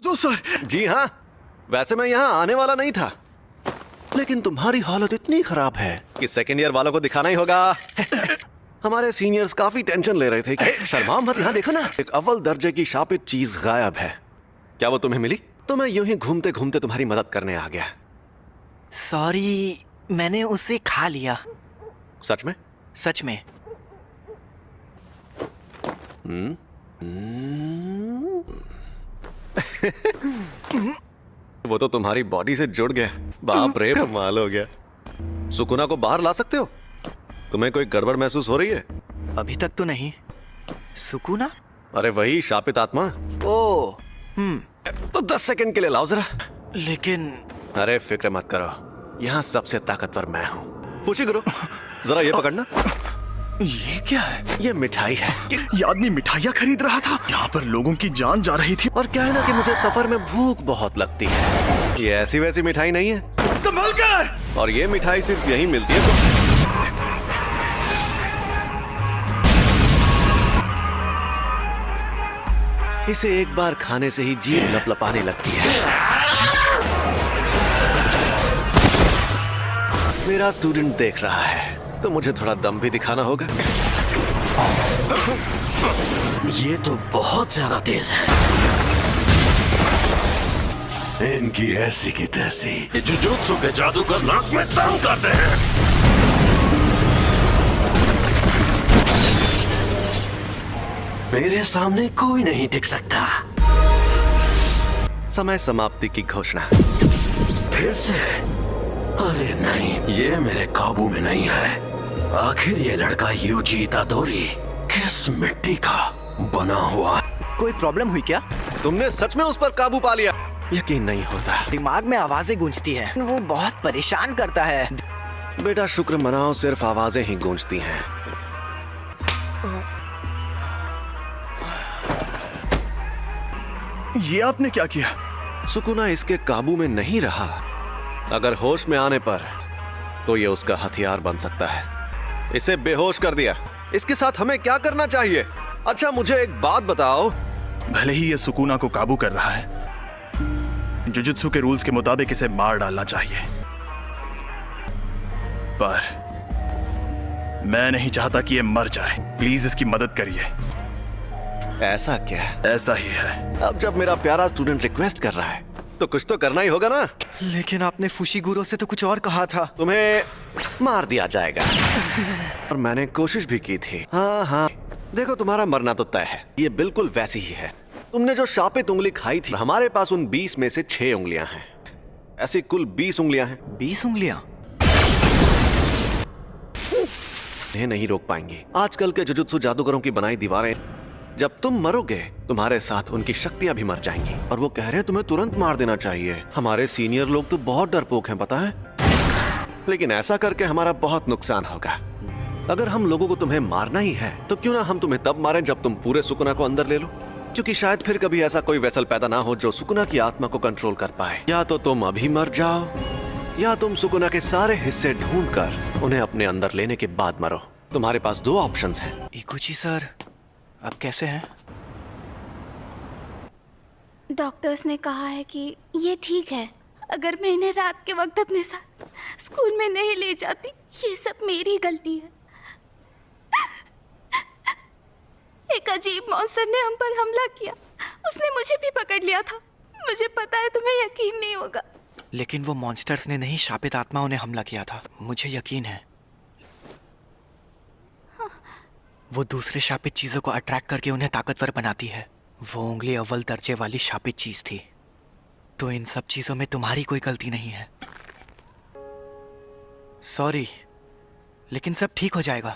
अफसोस सर। जी हाँ, वैसे मैं यहाँ आने वाला नहीं था, लेकिन तुम्हारी हालत इतनी खराब है कि सेकेंड ईयर वालों को दिखाना ही होगा। हमारे सीनियर्स काफी टेंशन ले रहे थे कि शर्मा मत, यहाँ देखो ना, एक अव्वल दर्जे की शापित चीज गायब है। क्या वो तुम्हें मिली? तो मैं यूं ही घूमते घूमते तुम्हारी मदद करने आ गया। सॉरी, मैंने उसे खा लिया। सच में? सच में। वो तो तुम्हारी बॉडी से जुड़ गया। बाप रे, कमाल हो गया। सुकुना को बाहर ला सकते हो? तुम्हें कोई गड़बड़ महसूस हो रही है? अभी तक तो नहीं। सुकुना? अरे वही शापित आत्मा। ओ, तो 10 सेकंड के लिए लाओ जरा। लेकिन अरे फिक्र मत करो, यहाँ सबसे ताकतवर मैं हूँ। खुशी करो, जरा ये पकड़ना। ये क्या है? ये मिठाई है। ये आदमी मिठाइयाँ खरीद रहा था। यहाँ पर लोगों की जान जा रही थी। और क्या है ना कि मुझे सफर में भूख बहुत लगती है। ये ऐसी वैसी मिठाई नहीं है। संभल कर! और ये मिठाई सिर्फ यहीं मिलती है। इसे एक बार खाने से ही जीभ लपलपाने लगती है। मेरा स्टूडेंट देख रहा है, तो मुझे थोड़ा दम भी दिखाना होगा। ये तो बहुत ज्यादा तेज है। इनकी ऐसी की तैसी। ये जुजुत्सु के जादूगर नाक में दम करते हैं। मेरे सामने कोई नहीं टिक सकता। समय समाप्ति की घोषणा। फिर से? अरे नहीं, ये मेरे काबू में नहीं है। आखिर ये लड़का यूजी इतादोरी किस मिट्टी का बना हुआ? कोई प्रॉब्लम हुई क्या? तुमने सच में उस पर काबू पा लिया? यकीन नहीं होता। दिमाग में आवाजें गूंजती है, वो बहुत परेशान करता है। बेटा शुक्र मनाओ, सिर्फ आवाजें ही गूंजती हैं। ये आपने क्या किया? सुकुना इसके काबू में नहीं रहा। अगर होश में आने पर तो ये उसका हथियार बन सकता है। इसे बेहोश कर दिया। इसके साथ हमें क्या करना चाहिए? अच्छा मुझे एक बात बताओ। भले ही ये सुकुना को काबू कर रहा है, जुजुत्सु के रूल्स के मुताबिक इसे मार डालना चाहिए। पर मैं नहीं चाहता कि ये मर जाए। प्लीज इसकी मदद करिए। ऐसा क्या? ऐसा ही है। अब जब मेरा प्यारा स्टूडेंट रिक्वेस्ट कर रहा है तो कुछ तो करना ही होगा ना। लेकिन आपने फुशीगुरो से तो कुछ और कहा था। तुम्हें मार दिया जाएगा। और मैंने कोशिश भी की थी। हाँ, देखो तुम्हारा मरना तो तय है। ये बिल्कुल वैसी ही है। तुमने जो शापित उंगली खाई थी, हमारे पास उन 20 में से 6 उंगलियां हैं। ऐसी कुल 20 उंगलियां हैं। 20 उंगलियां? इन्हें नहीं रोक पाएंगी। आजकल के जुजुत्सु जादूगरों की बनाई दीवारें, जब तुम मरोगे तुम्हारे साथ उनकी शक्तियां भी मर जाएंगी। और वो कह रहे हैं तुम्हें तुरंत मार देना चाहिए। हमारे सीनियर लोग तो बहुत डरपोक हैं, पता है। लेकिन ऐसा करके हमारा बहुत नुकसान होगा। अगर हम लोगों को तुम्हें मारना ही है तो क्यों ना हम तुम्हें तब मारें जब तुम पूरे सुकुना को अंदर ले लो। क्योंकि शायद फिर कभी ऐसा कोई वेसल पैदा ना हो जो सुकुना की आत्मा को कंट्रोल कर पाए। या तो तुम अभी मर जाओ, या तुम सुकुना के सारे हिस्से ढूंढकर उन्हें अपने अंदर लेने के बाद मरो। तुम्हारे पास 2 ऑप्शंस हैं। इकुची सर, आप कैसे हैं? डॉक्टर्स ने कहा है कि ये ठीक है। अगर मैं इन्हें रात के वक्त अपने साथ स्कूल में नहीं ले जाती, ये सब मेरी गलती है। एक अजीब मॉन्स्टर ने हम पर हमला किया। उसने मुझे भी पकड़ लिया था। मुझे पता है तुम्हें यकीन नहीं होगा, लेकिन वो मॉन्स्टर्स ने नहीं, शापित आत्माओं ने हमला किया था। मुझे यकीन है। वो दूसरे शापित चीजों को अट्रैक्ट करके उन्हें ताकतवर बनाती है। वो उंगली अव्वल दर्जे वाली शापित चीज थी। तो इन सब चीजों में तुम्हारी कोई गलती नहीं है। सॉरी, लेकिन सब ठीक हो जाएगा।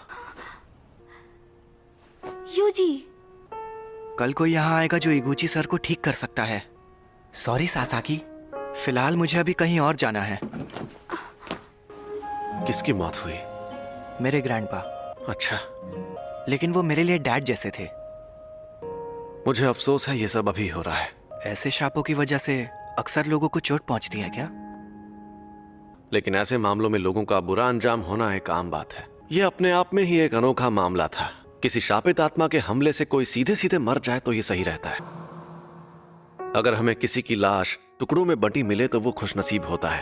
यूजी, कल कोई यहाँ आएगा जो इगुची सर को ठीक कर सकता है। सॉरी सासाकी, फिलहाल मुझे अभी कहीं और जाना है। किसकी मौत हुई? मेरे ग्रैंडपा। अच्छा, लेकिन वो मेरे लिए डैड जैसे थे। मुझे अफसोस है ये सब अभी हो रहा है। ऐसे शापों की वजह से अक्सर लोगों को चोट पहुंचती है क्या? लेकिन ऐसे मामलों में लोगों का बुरा अंजाम होना एक आम बात है। ये अपने आप में ही एक अनोखा मामला था। किसी शापित आत्मा के हमले से कोई सीधे सीधे मर जाए तो ये सही रहता है। अगर हमें किसी की लाश टुकड़ों में बंटी मिले तो वो खुशनसीब होता है।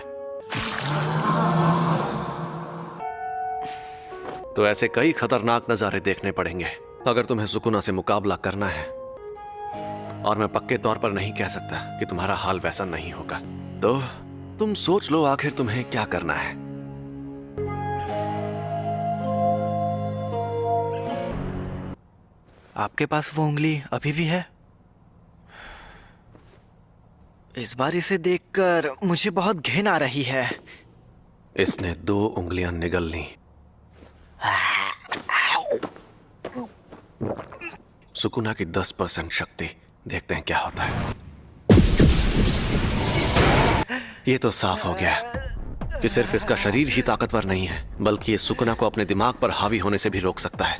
तो ऐसे कई खतरनाक नजारे देखने पड़ेंगे अगर तुम्हें सुकुना से मुकाबला करना है। और मैं पक्के तौर पर नहीं कह सकता कि तुम्हारा हाल वैसा नहीं होगा। तो तुम सोच लो आखिर तुम्हें क्या करना है। आपके पास वो उंगली अभी भी है? इस बार इसे देखकर मुझे बहुत घिन आ रही है। इसने 2 उंगलियां निगल ली। सुकुना की 10% शक्ति, देखते हैं क्या होता है। ये तो साफ हो गया कि सिर्फ इसका शरीर ही ताकतवर नहीं है, बल्कि ये सुकुना को अपने दिमाग पर हावी होने से भी रोक सकता है।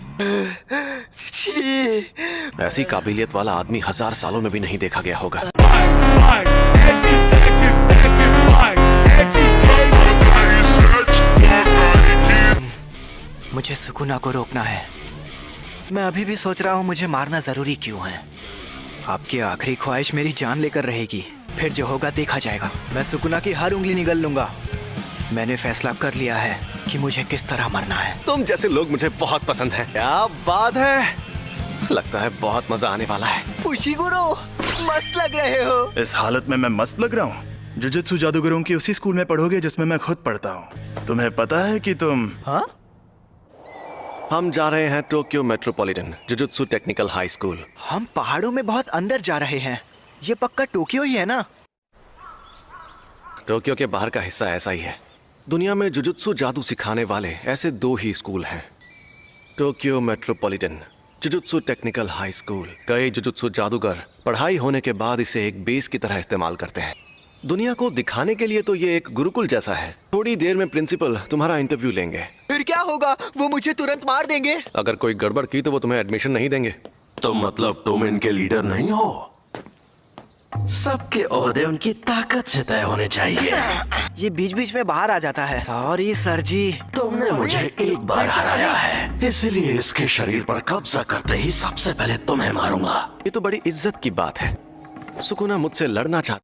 ऐसी काबिलियत वाला आदमी 1000 सालों में भी नहीं देखा गया होगा। मुझे सुकुना को रोकना है। मैं अभी भी सोच रहा हूँ मुझे मारना जरूरी क्यों है। आपकी आखिरी ख्वाहिश मेरी जान लेकर रहेगी, फिर जो होगा देखा जाएगा। मैं सुकुना की हर उंगली निगल लूंगा। मैंने फैसला कर लिया है कि मुझे किस तरह मरना है। तुम जैसे लोग मुझे बहुत पसंद हैं। क्या बात है, लगता है बहुत मजा आने वाला है। फुशिगुरो, मस्त लग रहे हो। इस हालत में मैं मस्त लग रहा हूँ। जुजुत्सु जादूगरों की उसी स्कूल में पढ़ोगे जिसमें मैं खुद पढ़ता हूँ। तुम्हें पता है कि तुम हाँ? हम जा रहे हैं Tokyo metropolitan jujutsu technical high school. हम पहाड़ों में बहुत अंदर जा रहे हैं। ये पक्का टोक्यो ही है ना? टोक्यो के बाहर का हिस्सा ऐसा ही है। दुनिया में जुजुत्सु जादू सिखाने वाले ऐसे 2 ही स्कूल हैं, Tokyo metropolitan jujutsu technical high school. कई जुजुत्सु जादूगर पढ़ाई होने के बाद इसे एक बेस की तरह इस्तेमाल करते हैं। दुनिया को दिखाने के लिए तो ये एक गुरुकुल जैसा है। थोड़ी देर में प्रिंसिपल तुम्हारा इंटरव्यू लेंगे। फिर क्या होगा? वो मुझे तुरंत मार देंगे। अगर कोई गड़बड़ की तो वो तुम्हें एडमिशन नहीं देंगे। तो मतलब तुम इनके लीडर नहीं हो? सबके ओहदे उनकी ताकत से तय होने चाहिए। ये बीच बीच में बाहर आ जाता है। सॉरी सर जी। तुमने मुझे एक बार हराया है, इसलिए इसके शरीर पर कब्जा करते ही सबसे पहले तुम्हें मारूंगा। ये तो बड़ी इज्जत की बात है। सुकुना मुझसे लड़ना चाहती